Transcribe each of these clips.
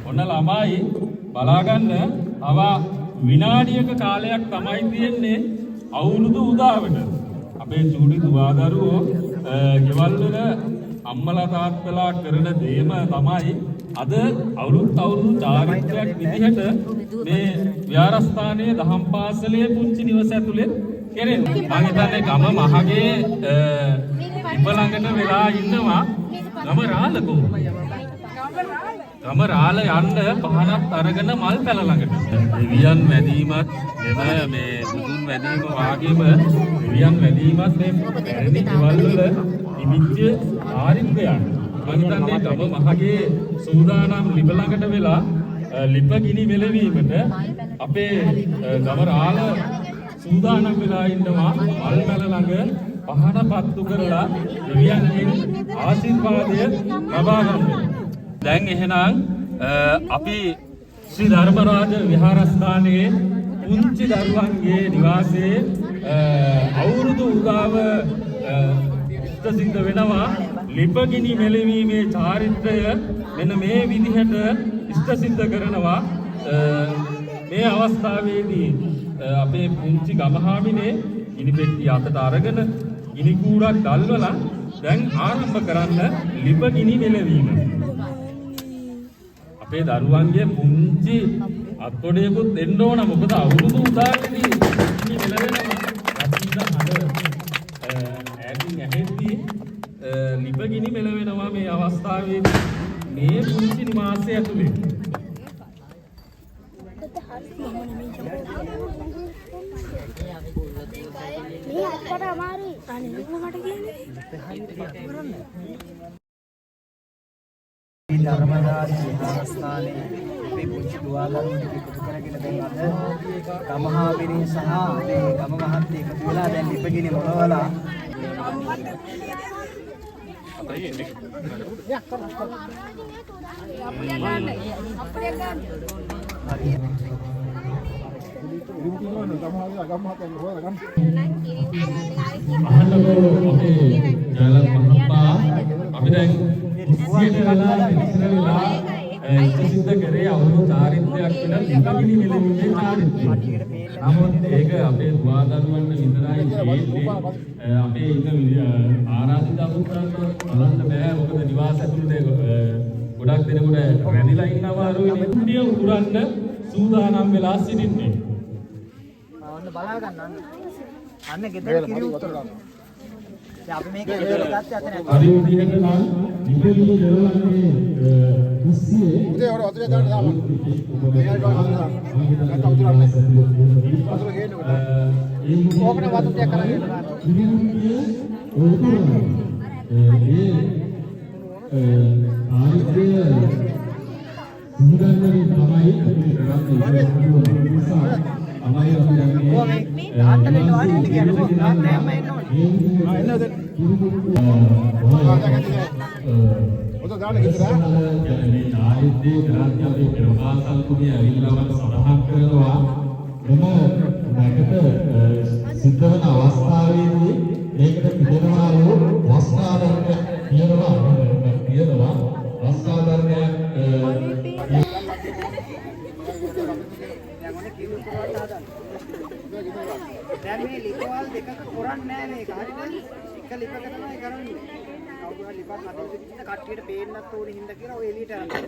ඔන්න ළමයි බලා ගන්න තව විනාඩියක කාලයක් තමයි තියෙන්නේ අවුරුදු උදාවට. අපේ චූටි දුවදරුවෝ ගෙවල් වල අම්මලා තාත්තලා කරන දේම තමයි අද අවුරුදු චාරිත්‍රාක් විදිහට මේ විහාරස්ථානයේ දහම් පාසලේ පුංචි නිවස ඇතුලේ කෙරෙන්නේ. මම හිතන්නේ ගම මහගේ ඉබ ළඟට වෙලා ඉන්නවා ගම රාලකෝ. ගම රාල යන්න පහනක් අරගෙන මල් පැල ළඟට. දෙවියන් වැදීමත් මේ බුදුන් වැදීම වාගේම දෙවියන් වැදීමත් මේ පැරණි ගෙවල් වල නිමිච්ච චාරිත්‍රයක්. මම හිතන්නේ ගම මහගේ සූදානම් ලිප ළඟට වෙලා ලිප ගිනි මෙලවීමට අපේ ගම රාල සූදානම් වෙලා ඉන්නවා මල් පැල ළඟ පහන පත්තු කරලා දෙවියන්ගෙන් ආශිර්වාදය ලබා ගන්න. දැන් එහෙනම් අපි ශ්‍රී ධර්මරාජ විහාරස්ථානයේ පුංචි දරුවන්ගේ නිවාසයේ අවුරුදු උදාව සිද්ධ වෙනවා. ලිපගිනි මෙලවීමේ චාරිත්‍රය මෙන්න මේ විදිහට ඉෂ්ට සිද්ධ කරනවා. මේ අවස්ථාවේදී අපේ පුංචි ගමහාමිනේ ගිනි පෙට්ටිය අතට අරගෙන ගිනි කූරක් දැල්වලා දැන් ආරම්භ කරන්න ලිපගිනි මෙලවීම. අපේ දරුවන්ගේ පුංචි අත්ොඩයකුත් දෙන්න ඕන. මොකද අවුරුදු උදාවේදී ගිනි මෙලවෙනවා. රසින්ද හඬ ඈතින් ඇහෙද්දී ලිපගිනි මෙලවෙනවා මේ අවස්ථාවේදී මේ පුංචි නිවාසය ඇතුලේ. මේ අක්කට අමාරුයි. අනේ මට කියන්නේ. ධර්මරාජ විහාරස්ථානයේ අපේ පුංචි දුවදරුවෝ එකතු කරගෙන දැන් අද ගමහාමිනේ සහ අපේ ගම මහත්තයා එකතු වෙලා දැන් ලිපගිනි මොනවලා අපි දැන් සිද්ධ කරේ අවුරුදු චාරිත්‍රයක් වෙන ලිපගිනි මෙලවීමේ චාරිත්‍රය. නමුත් ඒක අපේ දුවදරුවන්ට විතරයි තියෙන්නේ. අපේ ඉන්න ආරාධිත අමුත්තන්ට බලන්න බෑ. මොකද නිවාස ඇතුළේ ගොඩක් දෙනෙකුට රැඳිලා ඉන්නවා රුවිනේ උතුරන්න සූදානම් වෙලා සිටින්නේ. ඔන්න බලා ගන්න අන්න ගෙදර කිරි උතුර. අපි මේක ගෙදර ගත්තේ අත නැහැ. හරි විදිහට නම් නිපෙලි දරුවන්ගේ කුස්සියේ උදේ වල වතුර දාන්න දාන්න. ඕකන වතුර ටික කරගෙන යන්න. ආරිත්‍ය සිංහලෙන් තමයි අපි කරන්නේ. අමයි අපි යන්නේ ආත්තලේ වාඩි කියන්නේ ආත්තෑම එන්න ඕනේ. එන්නද? ඔතන දාන්න කිව්වා. මේ ආරිත්‍ය කරන්නේ අපි පෙරපාසල් කුණිය ඇවිල්ලාම සඳහන් කරනවා. එම නැකට සිද්ධ වෙන අවස්ථාවේදී ඒකට පිළිදෙනවා වූ වස්ත්‍රාධර්ණය කියනවා වස්ත්‍රාධර්ණයක් දැන් මේ ලිපවල් දෙකක කරන්නේ නැහැ මේක. හරිද? එක ලිපක තමයි කරන්නේ. කවුරුහරි ලිපක් අතට තියලා කට්ටියට පේන්නත් ඕනේ හින්දා කියලා ඔය එළියට යනවා.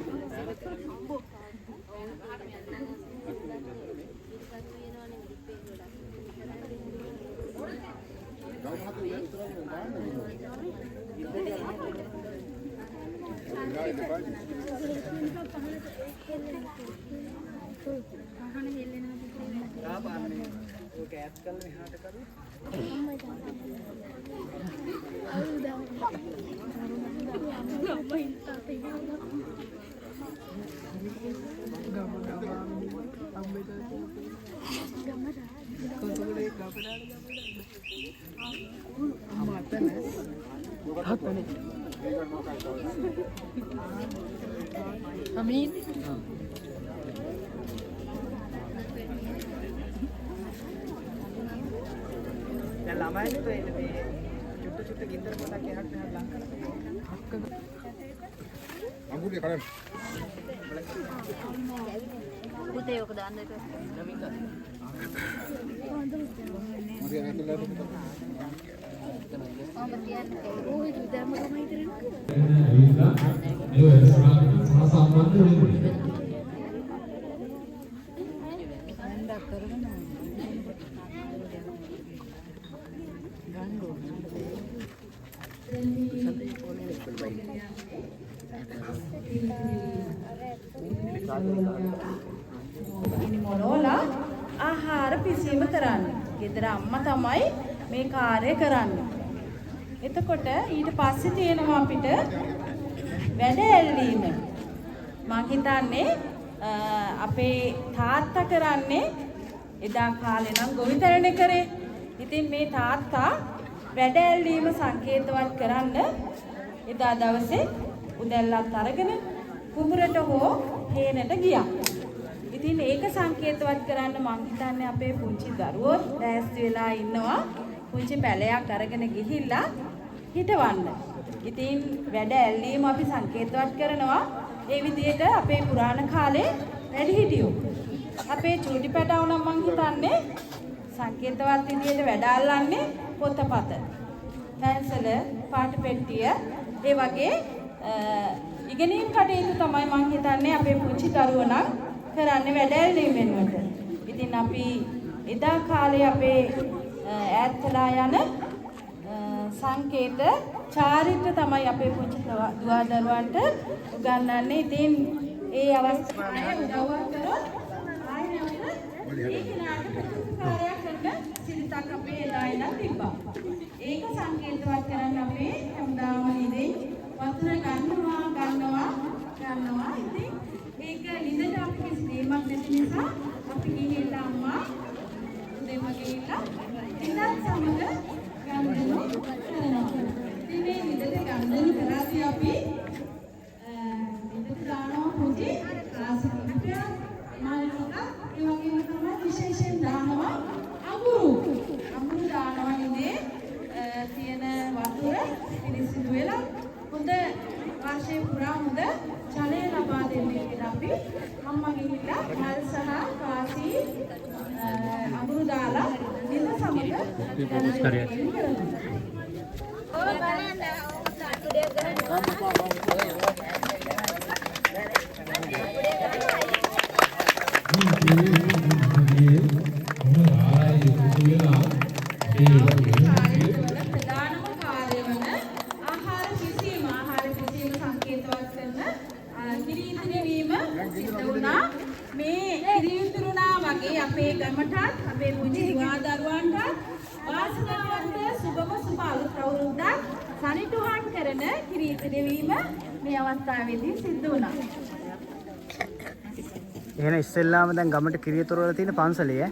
ඔක ඇත් කල් මෙහාට කරු. Amin. දැන් ළමයින්ට මේ චුට්ට චුට්ට ගින්දර පොඩක් එහාට මෙහාට ලං කරලා අඟුලිය කරන්නේ පුතේ ඔක දාන්න එක. ඉනි මොනෝලා ආහාර පිසීම කරන්නේ. ගෙදර අම්මා තමයි මේ කාර්යය කරන්නේ. එතකොට ඊට පස්සේ තියෙනවා අපිට වැඩ ඇල්ලීම. මං හිතන්නේ අපේ තාත්තා කරන්නේ එදා කාලේ නම් ගොවිතැනනේ කරේ. ඉතින් මේ තාත්තා වැඩ ඇල්ලීම සංකේතවත් කරන්න එදා දවසේ උදැල්ලත් අරගෙන කුඹරට හෝ හේනට ගියා. ඉතින් ඒක සංකේතවත් කරන්න මං හිතන්නේ අපේ පුංචි දරුවෝ දැස්ති වෙලා ඉන්නවා පුංචි පැලයක් අරගෙන ගිහිල්ලා හිටවන්න. ඉතින් වැඩ ඇල්ලීම අපි සංකේතවත් කරනවා ඒ විදිහට අපේ පුරාණ කාලේ වැඩි හිටියෝ. අපේ චූටි පැටව නම් මං හිතන්නේ සංකේතවත් විදිහට වැඩ අල්ලන්නේ පොතපත. පැන්සල, පාට පෙට්ටිය, ඒ වගේ ඉගෙනීම් කටයුතු තමයි මං හිතන්නේ අපේ පුංචි දරුවෝ නම් කරන්නේ වැඩ ඇල්ලීම වෙනුවට. ඉතින් අපි එදා කාලේ අපේ ඈත්ලා යන සංකේත චාරිත්‍ර තමයි අපේ පුංචි දුවා දරුවන්ට උගන්වන්නේ. ඉතින් ඒ අවස්ථාවේ උදව්වක් කරොත් ආයෙ නැවත ඒ කෙනාට ප්‍රතිකාරයක් කරන්න සිරිතක් අපේ එදා ඉඳන් තිබ්බා. ඒක සංකේතවත් කරන්න අපේ හැමදාම ඉතින් වතුර ගන්නවා. ඉතින් මේක නිදට අපි කිසි දෙයක් නැති නිසා අපි ගිහිල්ලා අම්මා දෙම ගිහිල්ලා ඉඳන් සමග ගන්දනු කරනවා. ඉතින් මේ නිදට ගන්දනු කරාදී අපි නිදට දානවා පුංචි ආසනයක් මාළික ඒ වගේම තමයි විශේෂයෙන් දානවා අඟුරු දානවා ඉන්නේ තියෙන වතුර පිරිසිදු වෙලා හොඳ වාර්ෂයේ පුරා හොඳ ජලය ලබා දෙන්නේ කියලා අපි අම්මා ගිහිල්ලා මල් සහ කාසි අඟුරු දාලා නිල සමග ප්‍රධානම කාර්ය වන ආහාර පිසීම සංකේතවත් කරන කිරීතිනවීම සිද්ධ වුණා. මේ කිරීතිරුණා වගේ අපේ ගමටත් අපේ පුංචි දරුවන්ට වාසනාවන්ත සුබම සුබ අලුත් අවුරුද්දක් සනිටුහන් කරන කිරීතිනවීම මේ අවස්ථාවේදී සිද්ධ වුණා. එහෙනම් ඉස්සෙල්ලාම දැන් ගමට කිරියතොර වල තියෙන පන්සලේ